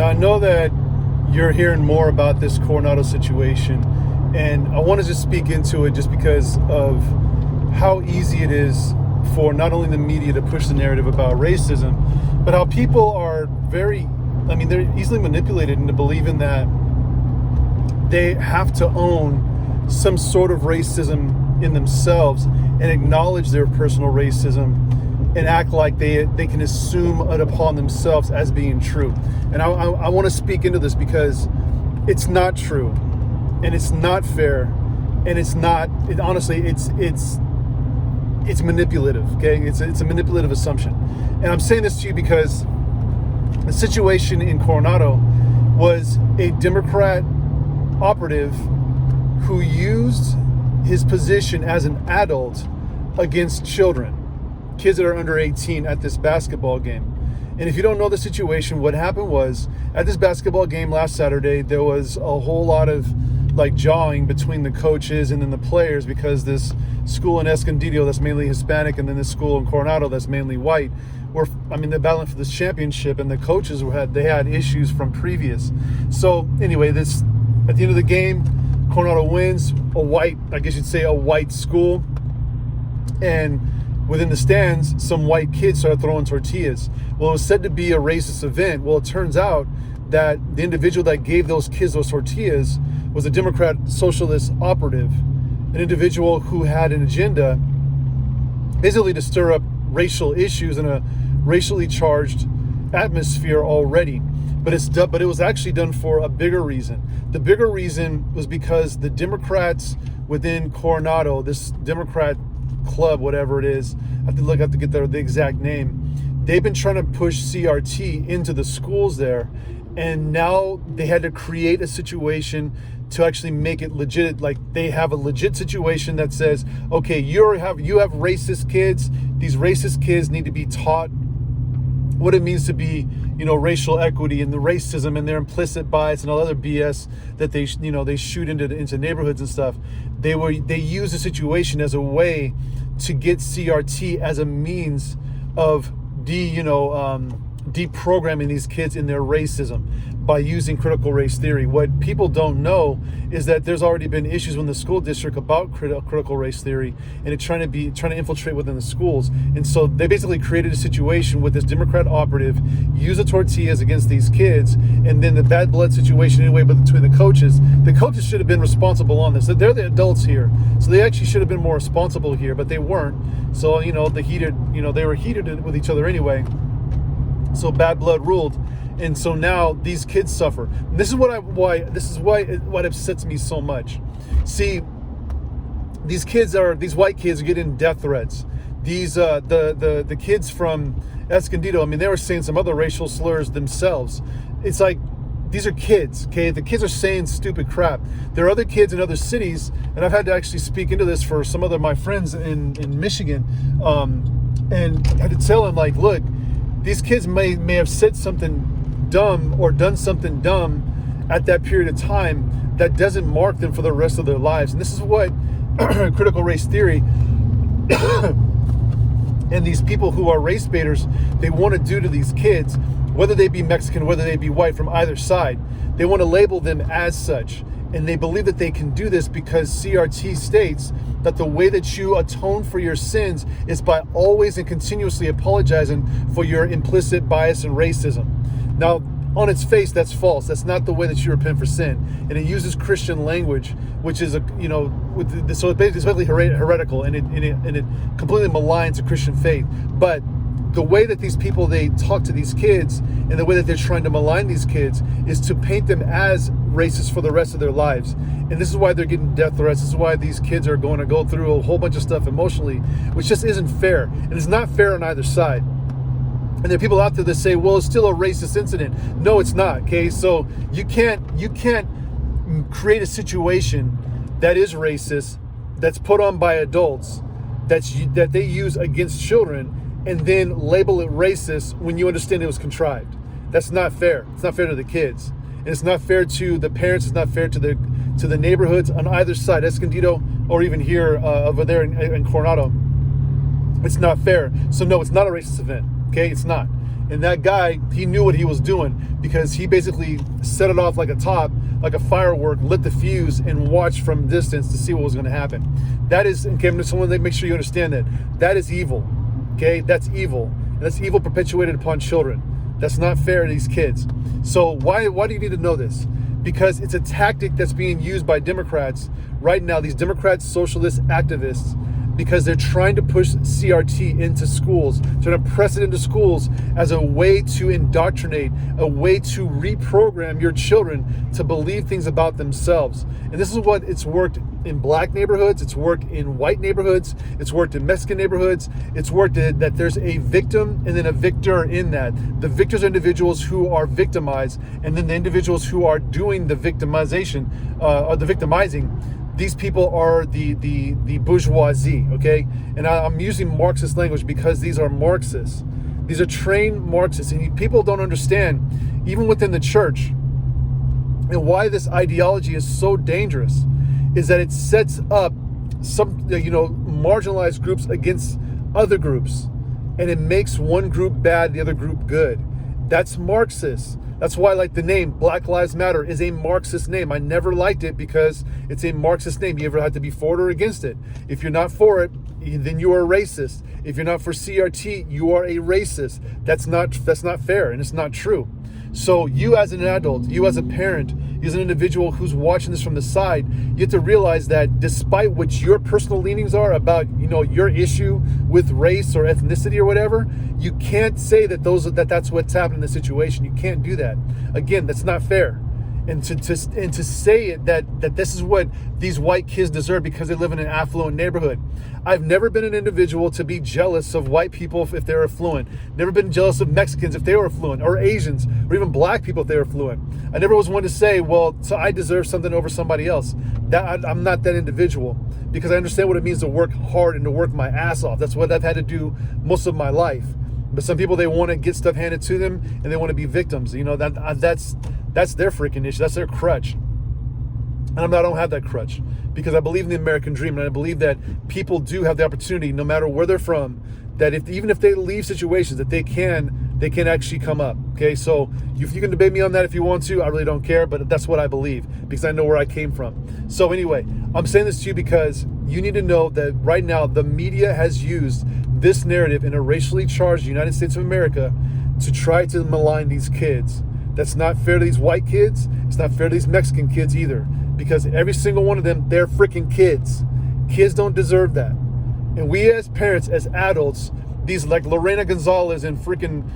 Now, I know that you're hearing more about this Coronado situation, and I want to just speak into it just because of how easy it is for not only the media to push the narrative about racism, but how people are they're easily manipulated into believing that they have to own some sort of racism in themselves and acknowledge their personal racism and act like they can assume it upon themselves as being true. And I want to speak into this because it's not true, and it's not fair, and it's manipulative. Okay, it's a manipulative assumption. And I'm saying this to you because the situation in Coronado was a Democrat operative who used his position as an adult against kids that are under 18 at this basketball game. And if you don't know the situation, what happened was at this basketball game last Saturday, there was a whole lot of jawing between the coaches and then the players, because this school in Escondido that's mainly Hispanic and then this school in Coronado that's mainly white they're battling for this championship, and the coaches had issues from previous. So anyway, at the end of the game, Coronado wins, a white school, and within the stands, some white kids started throwing tortillas. Well, it was said to be a racist event. Well, it turns out that the individual that gave those kids those tortillas was a Democrat socialist operative, an individual who had an agenda basically to stir up racial issues in a racially charged atmosphere already. But it was actually done for a bigger reason. The bigger reason was because the Democrats within Coronado, this Democrat club, whatever it is, I have to get the exact name. They've been trying to push CRT into the schools there, and now they had to create a situation to actually make it legit. Like, they have a legit situation that says, okay, you have racist kids. These racist kids need to be taught what it means to be, racial equity and the racism and their implicit bias and all other BS that they shoot into neighborhoods and stuff. They use the situation as a way to get CRT as a means of deprogramming these kids in their racism by using critical race theory. What people don't know is that there's already been issues in the school district about critical race theory, and it's trying to infiltrate within the schools. And so they basically created a situation with this Democrat operative use the tortillas against these kids, and then the bad blood situation anyway, but between the coaches should have been responsible on this. They're the adults here, so they actually should have been more responsible here, but they weren't. So they were heated with each other anyway. So bad blood ruled, and so now these kids suffer. And this is what upsets me so much. See, these white kids are getting death threats. These the kids from Escondido, they were saying some other racial slurs themselves. It's like, these are kids, okay? The kids are saying stupid crap. There are other kids in other cities, and I've had to actually speak into this for some other my friends in Michigan, and I had to tell them, like, look, these kids may have said something dumb or done something dumb at that period of time that doesn't mark them for the rest of their lives. And this is what critical race theory and these people who are race baiters, they want to do to these kids, whether they be Mexican, whether they be white, from either side. They want to label them as such. And they believe that they can do this because CRT states that the way that you atone for your sins is by always and continuously apologizing for your implicit bias and racism. Now, on its face, that's false. That's not the way that you repent for sin. And it uses Christian language, which is so it's basically heretical, and it completely maligns the Christian faith. But the way that these people, they talk to these kids, and the way that they're trying to malign these kids, is to paint them as racist for the rest of their lives. And this is why they're getting death threats. This is why these kids are going to go through a whole bunch of stuff emotionally, which just isn't fair. And it's not fair on either side. And there are people out there that say, well, it's still a racist incident. No, it's not, okay? So you can't create a situation that is racist, that's put on by adults, that they use against children, and then label it racist when you understand it was contrived. That's not fair. It's not fair to the kids. And it's not fair to the parents. It's not fair to the neighborhoods on either side, Escondido, or even here over there in Coronado. It's not fair. So no, it's not a racist event. Okay, it's not. And that guy, he knew what he was doing because he basically set it off like a firework, lit the fuse, and watched from distance to see what was going to happen. That is, okay, I just want to make sure you understand that. That is evil, okay? That's evil. And that's evil perpetuated upon children. That's not fair to these kids. So why do you need to know this? Because it's a tactic that's being used by Democrats right now, these Democrats, socialist activists, because they're trying to push CRT into schools, trying to press it into schools as a way to indoctrinate, a way to reprogram your children to believe things about themselves. And this is what it's worked in black neighborhoods, it's worked in white neighborhoods, it's worked in Mexican neighborhoods, it's worked that there's a victim and then a victor in that. The victors are individuals who are victimized, and then the individuals who are doing the victimization, or the victimizing, these people are the bourgeoisie, okay? And I'm using Marxist language because these are Marxists. These are trained Marxists, and people don't understand, even within the church, and why this ideology is so dangerous, is that it sets up some, marginalized groups against other groups, and it makes one group bad, the other group good. That's Marxist. That's why I like the name Black Lives Matter is a Marxist name. I never liked it because it's a Marxist name. You ever had to be for it or against it? If you're not for it, then you are a racist. If you're not for CRT, you are a racist. That's not fair, and it's not true. So you as an adult, you as a parent, you as an individual who's watching this from the side, you have to realize that despite what your personal leanings are about, your issue with race or ethnicity or whatever, you can't say that that's what's happening in the situation. You can't do that. Again, that's not fair. And to say it that this is what these white kids deserve because they live in an affluent neighborhood. I've never been an individual to be jealous of white people if they're affluent. Never been jealous of Mexicans if they were affluent, or Asians, or even black people if they were affluent. I never was one to say, well, so I deserve something over somebody else. I'm not that individual, because I understand what it means to work hard and to work my ass off. That's what I've had to do most of my life. But some people, they want to get stuff handed to them and they want to be victims. That's their freaking issue. That's their crutch. And I don't have that crutch, because I believe in the American dream, and I believe that people do have the opportunity, no matter where they're from, that even if they leave situations, that they can actually come up. Okay, so you can debate me on that if you want to. I really don't care, but that's what I believe, because I know where I came from. So anyway, I'm saying this to you because you need to know that right now the media has used this narrative in a racially charged United States of America to try to malign these kids. That's not fair to these white kids. It's not fair to these Mexican kids either, because every single one of them, they're freaking kids. Kids don't deserve that. And we as parents, as adults, these like Lorena Gonzalez and freaking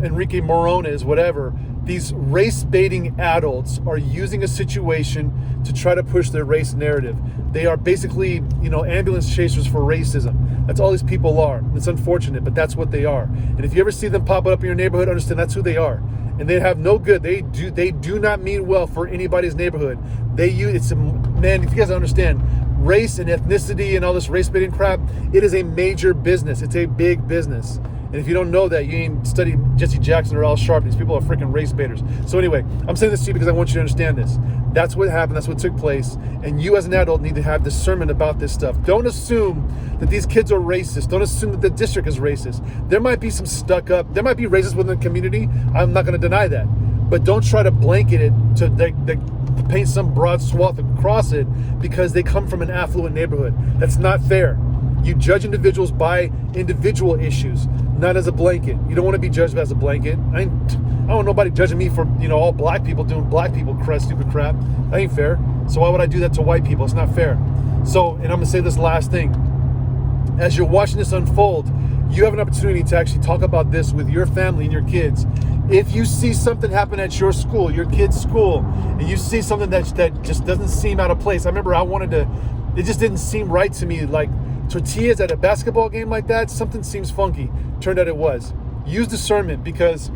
Enrique Morones, whatever, these race-baiting adults are using a situation to try to push their race narrative. They are basically, ambulance chasers for racism. That's all these people are. It's unfortunate, but that's what they are. And if you ever see them pop up in your neighborhood, understand that's who they are. And they have no good. They do not mean well for anybody's neighborhood. Man, if you guys understand, race and ethnicity and all this race-baiting crap, it is a major business. It's a big business. And if you don't know that, you ain't studied Jesse Jackson or Al Sharpton. These people are freaking race baiters. So anyway, I'm saying this to you because I want you to understand this. That's what happened. That's what took place. And you as an adult need to have discernment about this stuff. Don't assume that these kids are racist. Don't assume that the district is racist. There might be some stuck up. There might be racists within the community. I'm not going to deny that. But don't try to blanket it to paint some broad swath across it because they come from an affluent neighborhood. That's not fair. You judge individuals by individual issues, not as a blanket. You don't want to be judged as a blanket. I don't want nobody judging me for, all black people doing black people stupid crap. That ain't fair. So why would I do that to white people? It's not fair. So, and I'm going to say this last thing. As you're watching this unfold, you have an opportunity to actually talk about this with your family and your kids. If you see something happen at your school, your kid's school, and you see something that just doesn't seem out of place. I remember it just didn't seem right to me, like tortillas at a basketball game like that, something seems funky. Turned out it was. Use discernment, because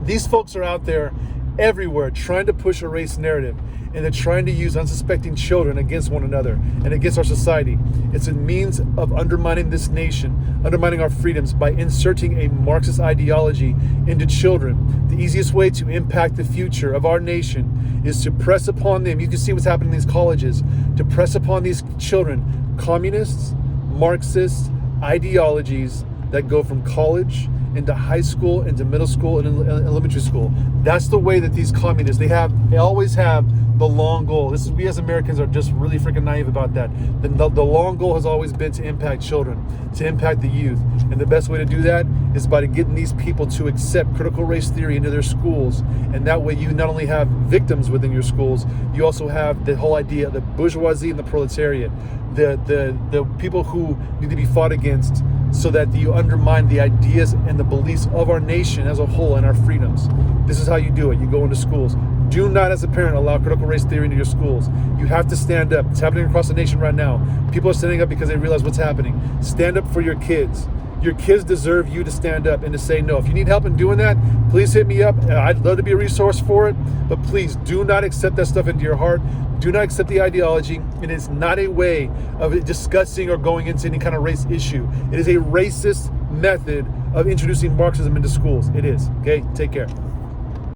these folks are out there everywhere trying to push a race narrative, and they're trying to use unsuspecting children against one another and against our society. It's a means of undermining this nation, undermining our freedoms by inserting a Marxist ideology into children. The easiest way to impact the future of our nation is to press upon them. You can see what's happening in these colleges, to press upon these children communists, Marxist ideologies that go from college into high school, into middle school, and in elementary school. That's the way that these communists, they always have the long goal. We as Americans are just really freaking naive about that. The long goal has always been to impact children, to impact the youth. And the best way to do that is by getting these people to accept critical race theory into their schools. And that way you not only have victims within your schools, you also have the whole idea of the bourgeoisie and the proletariat, the people who need to be fought against, so that you undermine the ideas and the beliefs of our nation as a whole and our freedoms. This is how you do it. You go into schools. Do not, as a parent, allow critical race theory into your schools. You have to stand up. It's happening across the nation right now. People are standing up because they realize what's happening. Stand up for your kids. Your kids deserve you to stand up and to say no. If you need help in doing that, please hit me up. I'd love to be a resource for it. But please do not accept that stuff into your heart. Do not accept the ideology. It is not a way of discussing or going into any kind of race issue. It is a racist method of introducing Marxism into schools. It is. Okay? Take care.